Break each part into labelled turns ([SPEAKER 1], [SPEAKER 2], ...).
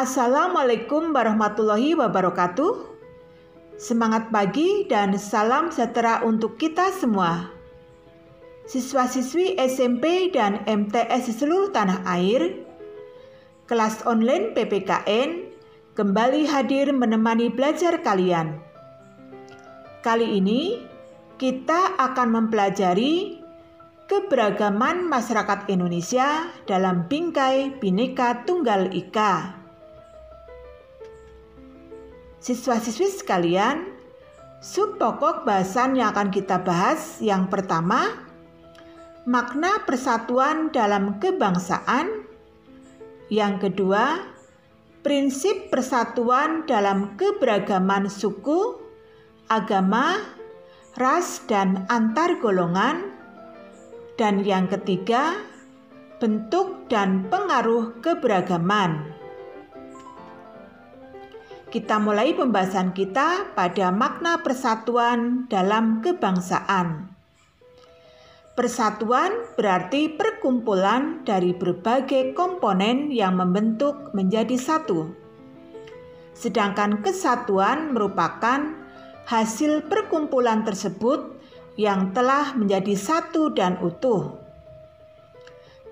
[SPEAKER 1] Assalamualaikum warahmatullahi wabarakatuh. Semangat pagi dan salam sejahtera untuk kita semua. Siswa-siswi SMP dan MTS di seluruh tanah air, kelas online PPKN kembali hadir menemani belajar kalian. Kali ini kita akan mempelajari keberagaman masyarakat Indonesia dalam bingkai Bhinneka Tunggal Ika. Siswa-siswi sekalian, sub pokok bahasan yang akan kita bahas yang pertama, makna persatuan dalam kebangsaan. Yang kedua, prinsip persatuan dalam keberagaman suku, agama, ras, dan antar golongan. Dan yang ketiga, bentuk dan pengaruh keberagaman. Kita mulai pembahasan kita pada makna persatuan dalam kebangsaan. Persatuan berarti perkumpulan dari berbagai komponen yang membentuk menjadi satu. Sedangkan kesatuan merupakan hasil perkumpulan tersebut yang telah menjadi satu dan utuh.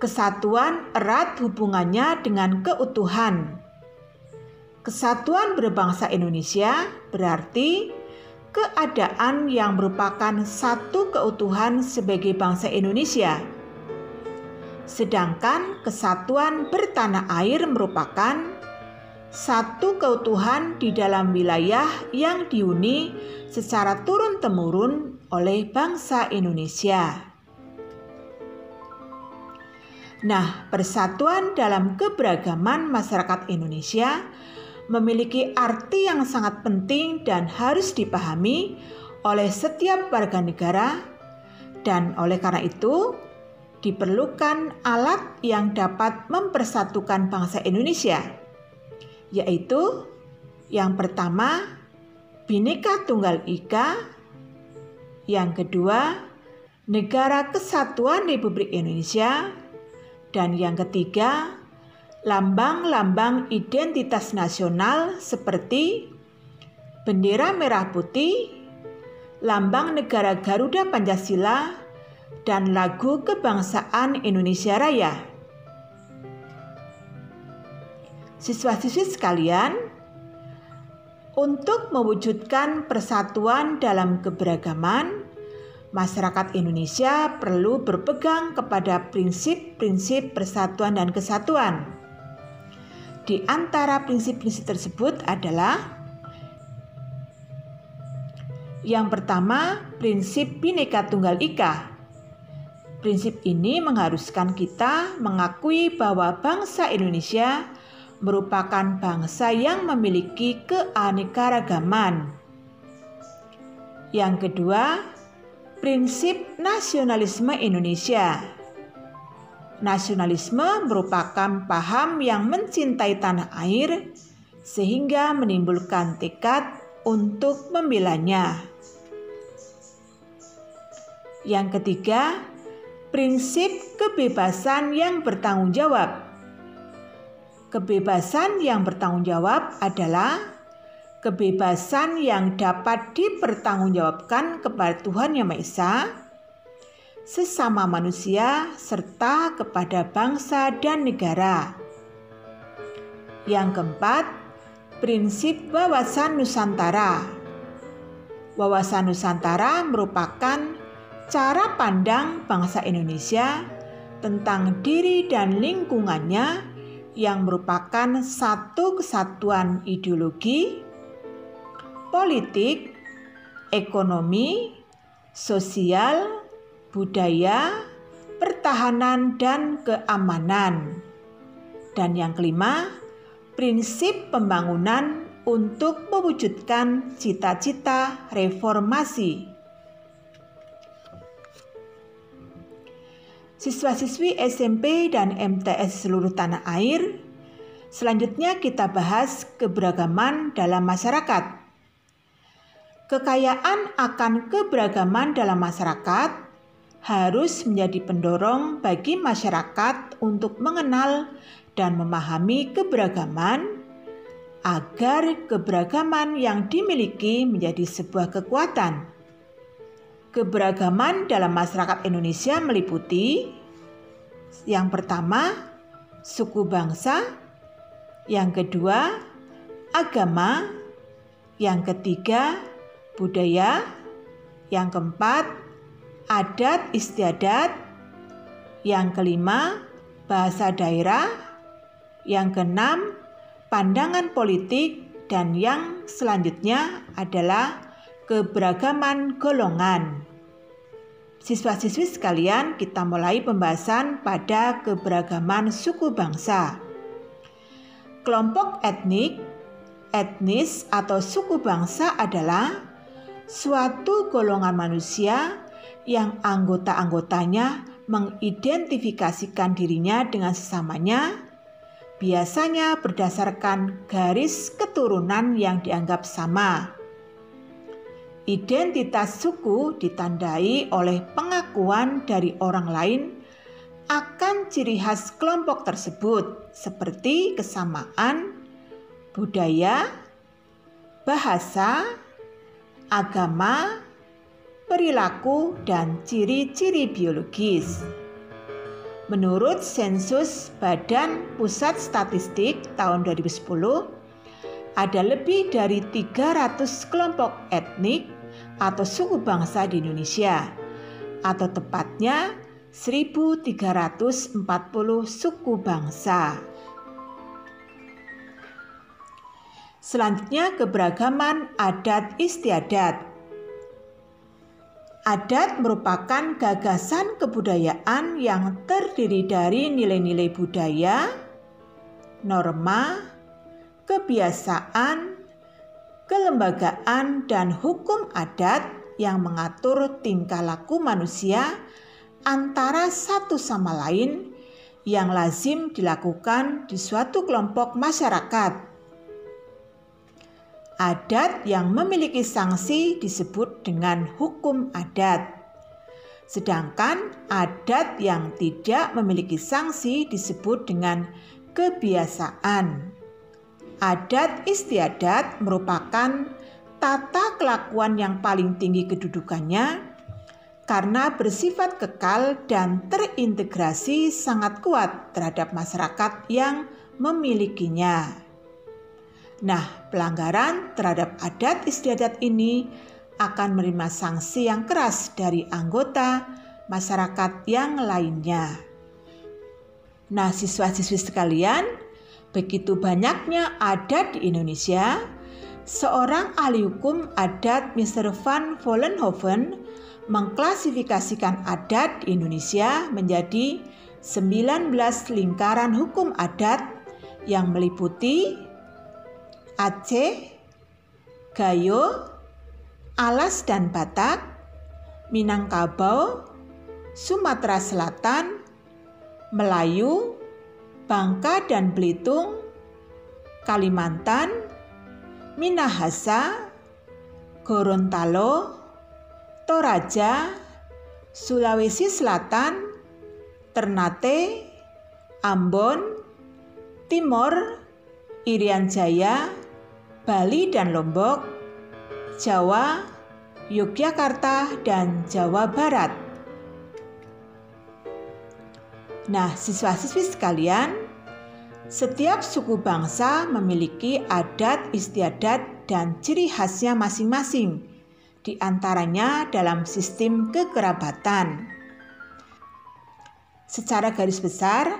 [SPEAKER 1] Kesatuan erat hubungannya dengan keutuhan. Kesatuan berbangsa Indonesia berarti keadaan yang merupakan satu keutuhan sebagai bangsa Indonesia. Sedangkan kesatuan bertanah air merupakan satu keutuhan di dalam wilayah yang dihuni secara turun-temurun oleh bangsa Indonesia. Nah, persatuan dalam keberagaman masyarakat Indonesia memiliki arti yang sangat penting dan harus dipahami oleh setiap warga negara, dan oleh karena itu diperlukan alat yang dapat mempersatukan bangsa Indonesia, yaitu yang pertama Bhinneka Tunggal Ika, yang kedua Negara Kesatuan Republik Indonesia, dan yang ketiga lambang-lambang identitas nasional seperti bendera merah putih, lambang negara Garuda Pancasila, dan lagu kebangsaan Indonesia Raya. Siswa-siswi sekalian, untuk mewujudkan persatuan dalam keberagaman, masyarakat Indonesia perlu berpegang kepada prinsip-prinsip persatuan dan kesatuan. Di antara prinsip-prinsip tersebut adalah yang pertama, prinsip Bhinneka Tunggal Ika. Prinsip ini mengharuskan kita mengakui bahwa bangsa Indonesia merupakan bangsa yang memiliki keanekaragaman. Yang kedua, prinsip nasionalisme Indonesia. Nasionalisme merupakan paham yang mencintai tanah air sehingga menimbulkan tekad untuk membelanya. Yang ketiga, prinsip kebebasan yang bertanggung jawab. Kebebasan yang bertanggung jawab adalah kebebasan yang dapat dipertanggungjawabkan kepada Tuhan Yang Maha Esa, sesama manusia, serta kepada bangsa dan negara. Yang keempat, prinsip wawasan Nusantara. Wawasan Nusantara merupakan cara pandang bangsa Indonesia tentang diri dan lingkungannya yang merupakan satu kesatuan ideologi, politik, ekonomi, sosial, budaya, pertahanan, dan keamanan. Dan yang kelima, prinsip pembangunan untuk mewujudkan cita-cita reformasi. Siswa-siswi SMP dan MTS seluruh tanah air, selanjutnya kita bahas keberagaman dalam masyarakat. Kekayaan akan keberagaman dalam masyarakat harus menjadi pendorong bagi masyarakat untuk mengenal dan memahami keberagaman agar keberagaman yang dimiliki menjadi sebuah kekuatan. Keberagaman dalam masyarakat Indonesia meliputi yang pertama, suku bangsa, yang kedua, agama, yang ketiga, budaya, yang keempat, adat istiadat, yang kelima, bahasa daerah, yang keenam, pandangan politik, dan yang selanjutnya adalah keberagaman golongan. Siswa-siswi sekalian, kita mulai pembahasan pada keberagaman suku bangsa. Kelompok etnik, etnis atau suku bangsa adalah suatu golongan manusia yang anggota-anggotanya mengidentifikasikan dirinya dengan sesamanya, biasanya berdasarkan garis keturunan yang dianggap sama. Identitas suku ditandai oleh pengakuan dari orang lain akan ciri khas kelompok tersebut seperti kesamaan budaya, bahasa, agama, perilaku, dan ciri-ciri biologis. Menurut sensus Badan Pusat Statistik tahun 2010, ada lebih dari 300 kelompok etnik atau suku bangsa di Indonesia, atau tepatnya 1.340 suku bangsa. Selanjutnya, keberagaman adat istiadat. Adat merupakan gagasan kebudayaan yang terdiri dari nilai-nilai budaya, norma, kebiasaan, kelembagaan, dan hukum adat yang mengatur tingkah laku manusia antara satu sama lain yang lazim dilakukan di suatu kelompok masyarakat. Adat yang memiliki sanksi disebut dengan hukum adat. Sedangkan adat yang tidak memiliki sanksi disebut dengan kebiasaan. Adat istiadat merupakan tata kelakuan yang paling tinggi kedudukannya karena bersifat kekal dan terintegrasi sangat kuat terhadap masyarakat yang memilikinya. Nah, pelanggaran terhadap adat istiadat ini akan menerima sanksi yang keras dari anggota masyarakat yang lainnya. Nah, siswa-siswi sekalian, begitu banyaknya adat di Indonesia, seorang ahli hukum adat Mr. Van Vollenhoven mengklasifikasikan adat di Indonesia menjadi 19 lingkaran hukum adat yang meliputi Aceh, Gayo, Alas dan Batak, Minangkabau, Sumatera Selatan, Melayu, Bangka dan Belitung, Kalimantan, Minahasa, Gorontalo, Toraja, Sulawesi Selatan, Ternate, Ambon, Timor, Irian Jaya, Bali dan Lombok, Jawa, Yogyakarta, dan Jawa Barat. Nah, siswa-siswi sekalian, setiap suku bangsa memiliki adat istiadat dan ciri khasnya masing-masing, di antaranya dalam sistem kekerabatan. Secara garis besar,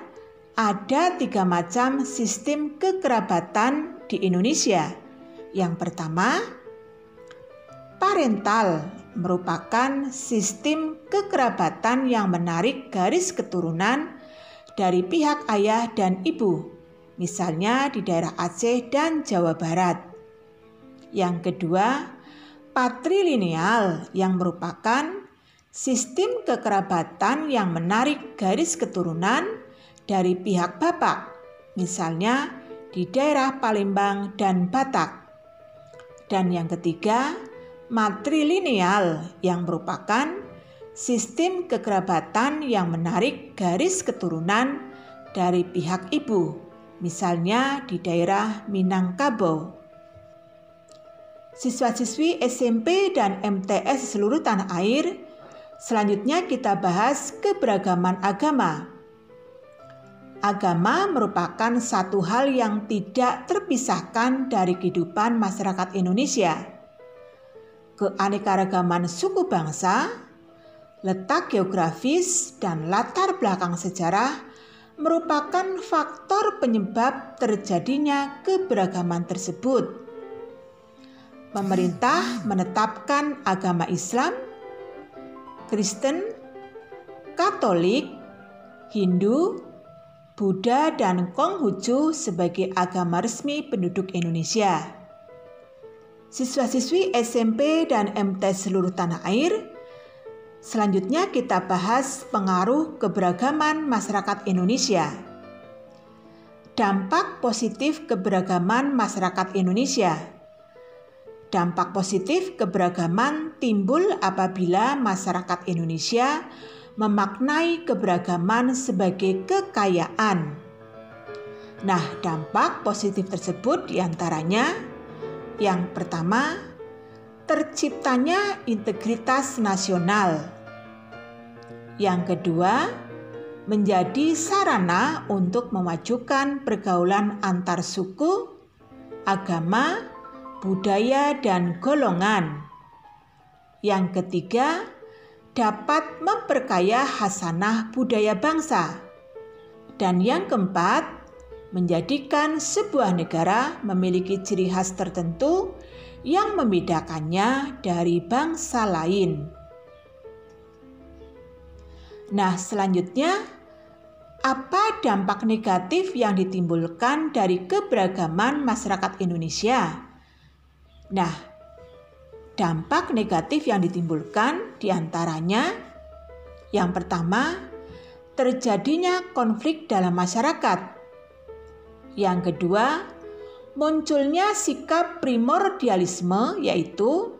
[SPEAKER 1] ada 3 macam sistem kekerabatan di Indonesia. Yang pertama, parental merupakan sistem kekerabatan yang menarik garis keturunan dari pihak ayah dan ibu, misalnya di daerah Aceh dan Jawa Barat. Yang kedua, patrilineal yang merupakan sistem kekerabatan yang menarik garis keturunan dari pihak bapak, misalnya di daerah Palembang dan Batak. Dan yang ketiga, matrilineal yang merupakan sistem kekerabatan yang menarik garis keturunan dari pihak ibu, misalnya di daerah Minangkabau. Siswa-siswi SMP dan MTS di seluruh tanah air, selanjutnya kita bahas keberagaman agama. Agama merupakan satu hal yang tidak terpisahkan dari kehidupan masyarakat Indonesia. Keanekaragaman suku bangsa, letak geografis, dan latar belakang sejarah merupakan faktor penyebab terjadinya keberagaman tersebut. Pemerintah menetapkan agama Islam, Kristen, Katolik, Hindu, Buddha, dan Konghucu sebagai agama resmi penduduk Indonesia. Siswa-siswi SMP dan MTS seluruh tanah air, selanjutnya kita bahas pengaruh keberagaman masyarakat Indonesia. Dampak positif keberagaman masyarakat Indonesia. Dampak positif keberagaman timbul apabila masyarakat Indonesia memaknai keberagaman sebagai kekayaan. Nah, dampak positif tersebut diantaranya yang pertama, terciptanya integritas nasional. Yang kedua, menjadi sarana untuk memajukan pergaulan antar suku, agama, budaya, dan golongan. Yang ketiga, dapat memperkaya khasanah budaya bangsa. Dan yang keempat, menjadikan sebuah negara memiliki ciri khas tertentu yang membedakannya dari bangsa lain. Nah, selanjutnya, apa dampak negatif yang ditimbulkan dari keberagaman masyarakat Indonesia? Nah, dampak negatif yang ditimbulkan diantaranya yang pertama, terjadinya konflik dalam masyarakat. Yang kedua, munculnya sikap primordialisme, yaitu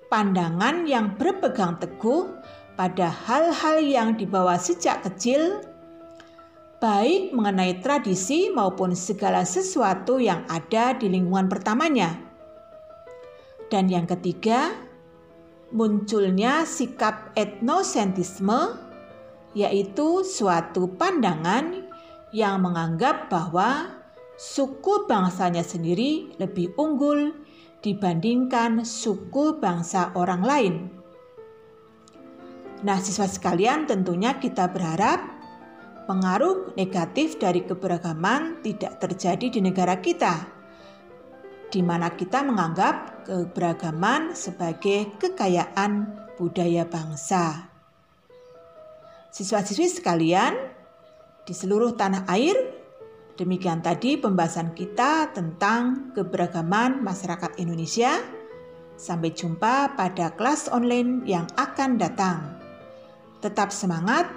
[SPEAKER 1] pandangan yang berpegang teguh pada hal-hal yang dibawa sejak kecil, baik mengenai tradisi maupun segala sesuatu yang ada di lingkungan pertamanya. Dan yang ketiga, munculnya sikap etnosentrisme, yaitu suatu pandangan yang menganggap bahwa suku bangsanya sendiri lebih unggul dibandingkan suku bangsa orang lain. Nah, siswa sekalian, tentunya kita berharap pengaruh negatif dari keberagaman tidak terjadi di negara kita, di mana kita menganggap keberagaman sebagai kekayaan budaya bangsa. Siswa-siswi sekalian di seluruh tanah air, demikian tadi pembahasan kita tentang keberagaman masyarakat Indonesia. Sampai jumpa pada kelas online yang akan datang. Tetap semangat.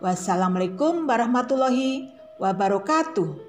[SPEAKER 1] Wassalamualaikum warahmatullahi wabarakatuh.